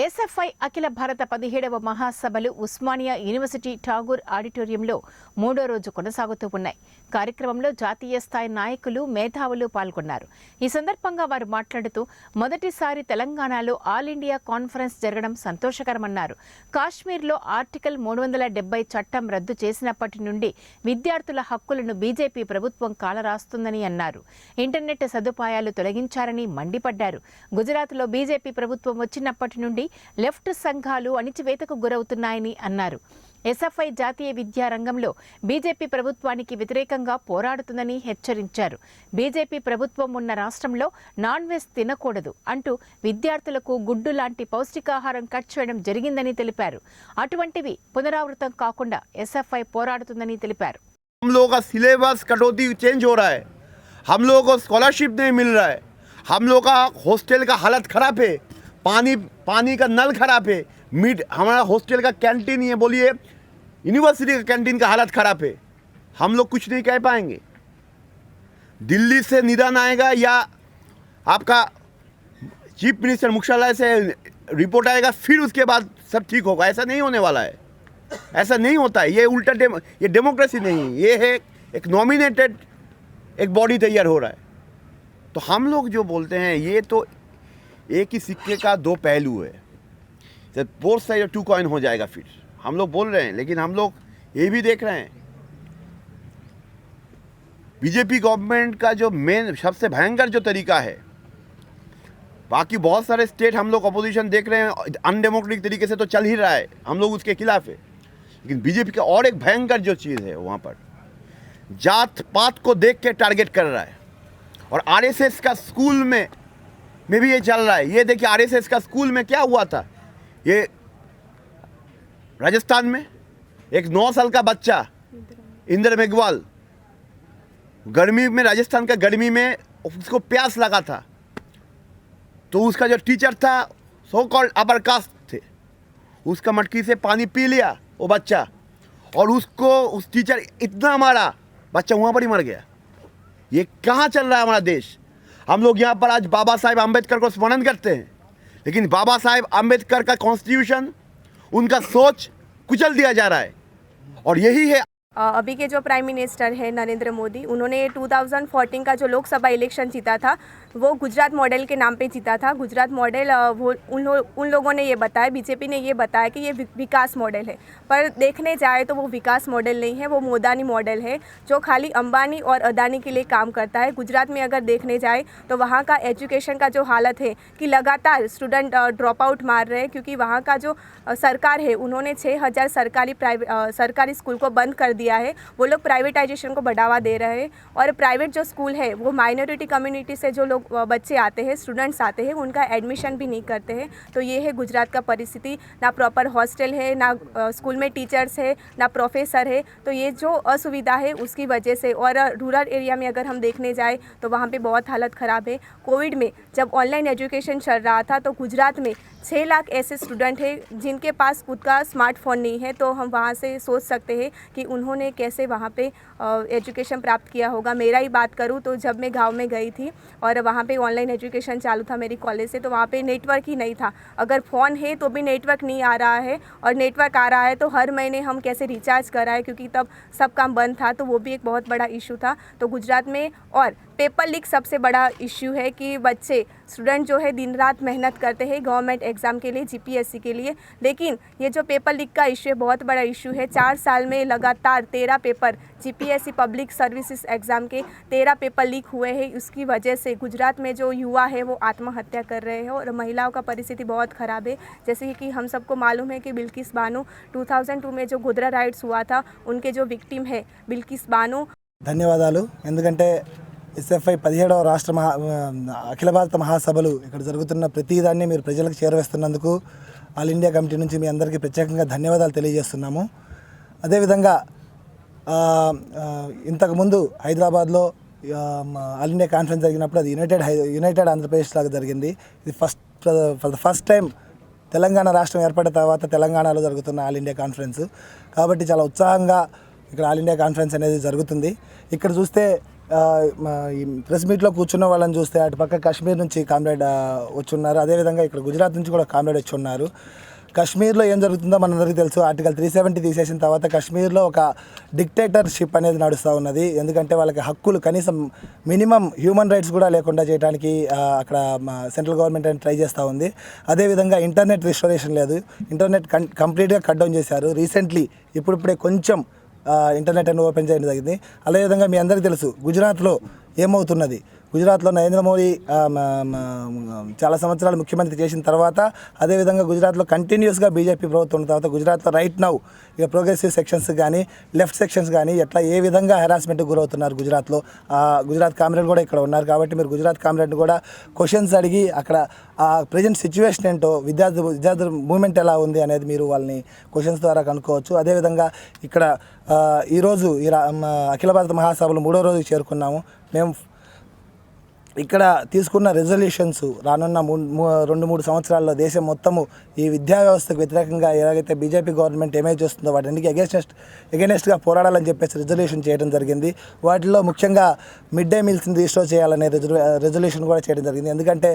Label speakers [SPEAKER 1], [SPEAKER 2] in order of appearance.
[SPEAKER 1] SFI అఖిల భారత 17వ మహాసభలు Osmania university Tagore ఆడిటోరియంలో మూడో రోజు కొనసాగుతూ ఉన్నాయి. కార్యక్రమంలో జాతీయ స్థాయి నాయకులు, మేధావులు పాల్గొన్నారు. ఈ సందర్భంగా వారు మాట్లాడుతూ మొదటిసారి తెలంగాణలో ఆల్ ఇండియా కాన్ఫరెన్స్ జరగడం సంతోషకరమన్నారు. కాశ్మీర్లో ఆర్టికల్ 370 చట్టం రద్దు చేసినప్పటి నుండి విద్యార్థుల హక్కులను బీజేపీ ప్రభుత్వం కాలరాస్తుందని అన్నారు. ఇంటర్నెట్ సదుపాయాలు తొలగించారని మండిపడ్డారు. గుజరాత్లో బీజేపీ ప్రభుత్వం వచ్చినప్పటి నుండి లెఫ్ట్ సంఘాలు అణిచివేతకు గురవుతున్నాయని అన్నారు. ఎస్ఎఫ్ఐ జాతీయ విద్యా రంగంలో బీజేపీ ప్రభుత్వానికి వ్యతిరేకంగా పోరాడుతుందని హెచ్చరించారు. బీజేపీ ప్రభుత్వం ఉన్న రాష్ట్రంలో నాన్ వెజ్ తినకూడదు అంటూ విద్యార్థులకు గుడ్డు లాంటి పౌష్టికాహారం కట్ చేయడం జరిగిందని తెలిపారు. అటువంటివి పునరావృతం కాకుండా ఎస్ఎఫ్ఐ పోరాడుతుందని తెలిపారు.
[SPEAKER 2] हम लोगों का सिलेबस कटौती चेंज हो रहा है, हम लोगों को स्कॉलरशिप नहीं मिल रहा है, हम लोगों का हॉस्टल का हालत ख़राब है, पानी का नल ख़राब है, हमारा हॉस्टल का कैंटीन ये बोलिए यूनिवर्सिटी का कैंटीन का हालत ख़राब है. हम लोग कुछ नहीं कह पाएंगे. दिल्ली से निदान आएगा या आपका चीफ मिनिस्टर मुख्यालय से रिपोर्ट आएगा, फिर उसके बाद सब ठीक होगा. ऐसा नहीं होने वाला है, ऐसा नहीं होता है. ये उल्टा ये डेमोक्रेसी नहीं, ये है एक नॉमिनेटेड एक बॉडी तैयार हो रहा है. तो हम लोग जो बोलते हैं ये तो एक ही सिक्के का दो पहलू है. बोथ साइड टू कॉइन हो जाएगा. फिर हम लोग बोल रहे हैं, लेकिन हम लोग ये भी देख रहे हैं बीजेपी गवर्नमेंट का जो मेन सबसे भयंकर जो तरीका है. बाकी बहुत सारे स्टेट हम लोग अपोजिशन देख रहे हैं अनडेमोक्रेटिक तरीके से तो चल ही रहा है, हम लोग उसके खिलाफ है. लेकिन बीजेपी का और एक भयंकर जो चीज़ है वहाँ पर जात पात को देख के टारगेट कर रहा है. और आरएसएस का स्कूल में भी ये चल रहा है. ये देखिए आरएसएस का स्कूल में क्या हुआ था. ये राजस्थान में एक 9 साल का बच्चा इंद्र मेघवाल गर्मी में, राजस्थान का गर्मी में उसको प्यास लगा था, तो उसका जो टीचर था सो कॉल्ड अपर कास्ट थे, उसका मटकी से पानी पी लिया वो बच्चा, और उसको उस टीचर इतना मारा बच्चा वहाँ पर ही मर गया. ये कहाँ चल रहा है हमारा देश. हम लोग यहाँ पर आज बाबा साहेब आम्बेडकर को स्मरण करते हैं, लेकिन बाबा साहेब आम्बेडकर का कॉन्स्टिट्यूशन, उनका सोच कुचल दिया जा रहा है. और यही है
[SPEAKER 3] अभी के जो प्राइम मिनिस्टर है नरेंद्र मोदी, उन्होंने 2014 का जो लोकसभा इलेक्शन जीता था वो गुजरात मॉडल के नाम पे जीता था. गुजरात मॉडल वो उन लोगों ने ये बताया, बीजेपी ने ये बताया कि ये विकास मॉडल है, पर देखने जाए तो वो विकास मॉडल नहीं है, वो मोदानी मॉडल है जो खाली अंबानी और अदानी के लिए काम करता है. गुजरात में अगर देखने जाए तो वहाँ का एजुकेशन का जो हालत है कि लगातार स्टूडेंट ड्रॉप आउट मार रहे हैं, क्योंकि वहाँ का जो सरकार है उन्होंने 6000 सरकारी स्कूल को बंद कर दिया है. वो लोग प्राइवेटाइजेशन को बढ़ावा दे रहे हैं. और प्राइवेट जो स्कूल है वो माइनॉरिटी कम्युनिटी से जो लोग बच्चे आते हैं, स्टूडेंट्स आते हैं, उनका एडमिशन भी नहीं करते हैं. तो ये है गुजरात का परिस्थिति. ना प्रॉपर हॉस्टल है, ना स्कूल में टीचर्स है, ना प्रोफेसर है. तो ये जो असुविधा है उसकी वजह से. और रूरल एरिया में अगर हम देखने जाए तो वहाँ पे बहुत हालत ख़राब है. कोविड में जब ऑनलाइन एजुकेशन चल रहा था तो गुजरात में 6 लाख ऐसे स्टूडेंट हैं जिनके पास खुद का स्मार्टफोन नहीं है. तो हम वहाँ से सोच सकते हैं कि उन्होंने कैसे वहाँ पे एजुकेशन प्राप्त किया होगा. मेरा ही बात करूँ तो जब मैं गांव में गई थी और वहाँ पे ऑनलाइन एजुकेशन चालू था मेरी कॉलेज से, तो वहाँ पे नेटवर्क ही नहीं था. अगर फ़ोन है तो भी नेटवर्क नहीं आ रहा है, और नेटवर्क आ रहा है तो हर महीने हम कैसे रिचार्ज कराएं, क्योंकि तब सब काम बंद था. तो वो भी एक बहुत बड़ा इशू था. तो गुजरात में और पेपर लीक सबसे बड़ा इश्यू है कि बच्चे स्टूडेंट जो है दिन रात मेहनत करते हैं गवर्नमेंट एग्ज़ाम के लिए, जीपीएससी के लिए. लेकिन ये जो पेपर लीक का इश्यू है बहुत बड़ा इश्यू है. 4 साल में लगातार 13 paper GPSC public services exam के 13 पेपर लीक हुए हैं. उसकी वजह से गुजरात में जो युवा है वो आत्महत्या कर रहे हैं, और महिलाओं का परिस्थिति बहुत ख़राब है. जैसे कि हम सबको मालूम है कि बिल्किस बानो 2002 में जो गोधरा राइट्स हुआ था, उनके जो विक्टिम है बिल्किस बानो.
[SPEAKER 4] ధన్యవాదాలు. ఎందుకంటే ఎస్ఎఫ్ఐ 17వ రాష్ట్ర అఖిల భారత మహాసభలు ఇక్కడ జరుగుతున్న ప్రతిదాన్ని మీరు ప్రజలకు చేరవేస్తున్నందుకు ఆల్ ఇండియా కమిటీ నుంచి మీ అందరికీ ప్రత్యేకంగా ధన్యవాదాలు తెలియజేస్తున్నాము. అదేవిధంగా ఇంతకుముందు హైదరాబాద్లో ఆల్ ఇండియా కాన్ఫరెన్స్ జరిగినప్పుడు అది యునైటెడ్ ఆంధ్రప్రదేశ్ లాగా జరిగింది. ఇది for the first time Telangana రాష్ట్రం ఏర్పడిన తర్వాత తెలంగాణలో జరుగుతున్న ఆల్ ఇండియా కాన్ఫరెన్స్. కాబట్టి చాలా ఉత్సాహంగా ఇక్కడ ఆల్ ఇండియా కాన్ఫరెన్స్ అనేది జరుగుతుంది. ఇక్కడ చూస్తే ఈ ప్రెస్ మీట్లో కూర్చున్న వాళ్ళని చూస్తే అటు పక్క కాశ్మీర్ నుంచి కామ్రేడ్ వచ్చున్నారు, అదేవిధంగా ఇక్కడ గుజరాత్ నుంచి కూడా కామ్రేడ్ వచ్చి ఉన్నారు. కాశ్మీర్లో ఏం జరుగుతుందో మనందరికీ తెలుసు. ఆర్టికల్ 370 తీసేసిన తర్వాత కాశ్మీర్లో ఒక డిక్టేటర్షిప్ అనేది నడుస్తూ ఉన్నది. ఎందుకంటే వాళ్ళకి హక్కులు కనీసం మినిమం హ్యూమన్ రైట్స్ కూడా లేకుండా చేయడానికి అక్కడ సెంట్రల్ గవర్నమెంట్ అని ట్రై చేస్తూ ఉంది. అదేవిధంగా ఇంటర్నెట్ రిస్టోరేషన్ లేదు, ఇంటర్నెట్ కంప్లీట్గా కట్ డౌన్ చేశారు. రీసెంట్లీ ఇప్పుడిప్పుడే కొంచెం ఇంటర్నెట్ అని ఓపెన్ చేయడం జరిగింది. అదేవిధంగా మీ అందరికీ తెలుసు గుజరాత్లో ఏమవుతున్నది. గుజరాత్లో నరేంద్ర మోడీ చాలా సంవత్సరాలు ముఖ్యమంత్రి చేసిన తర్వాత, అదేవిధంగా గుజరాత్లో కంటిన్యూస్గా బీజేపీ ప్రభుత్వం ఉన్న తర్వాత గుజరాత్లో రైట్ నౌ ఇక ప్రోగ్రెసివ్ సెక్షన్స్ కానీ లెఫ్ట్ సెక్షన్స్ కానీ ఎట్లా ఏ విధంగా హెరాస్మెంట్కి గురవుతున్నారు గుజరాత్లో. గుజరాత్ కామ్రేడ్ కూడా ఇక్కడ ఉన్నారు కాబట్టి మీరు గుజరాత్ కామ్రేడ్ని కూడా క్వశ్చన్స్ అడిగి అక్కడ ఆ ప్రజెంట్ సిచ్యువేషన్ ఏంటో, విద్యార్థుల మూవ్మెంట్ ఎలా ఉంది అనేది మీరు వాళ్ళని క్వశ్చన్స్ ద్వారా కనుక్కోవచ్చు. అదేవిధంగా ఇక్కడ ఈరోజు అఖిల భారత మహాసభలు 3వ రోజుకి చేరుకున్నాము. మేము ఇక్కడ తీసుకున్న రెజల్యూషన్స్ రానున్న 2-3 సంవత్సరాల్లో దేశం మొత్తము ఈ విద్యా వ్యవస్థకు వ్యతిరేకంగా ఎలాగైతే బీజేపీ గవర్నమెంట్ ఏమేజ్ చేస్తుందో వాటికి ఎగెనెస్ట్గా పోరాడాలని చెప్పేసి రెజల్యూషన్ చేయడం జరిగింది. వాటిలో ముఖ్యంగా మిడ్ డే మీల్స్ని రిస్టోర్ చేయాలనే రెజల్యూషన్ కూడా చేయడం జరిగింది. ఎందుకంటే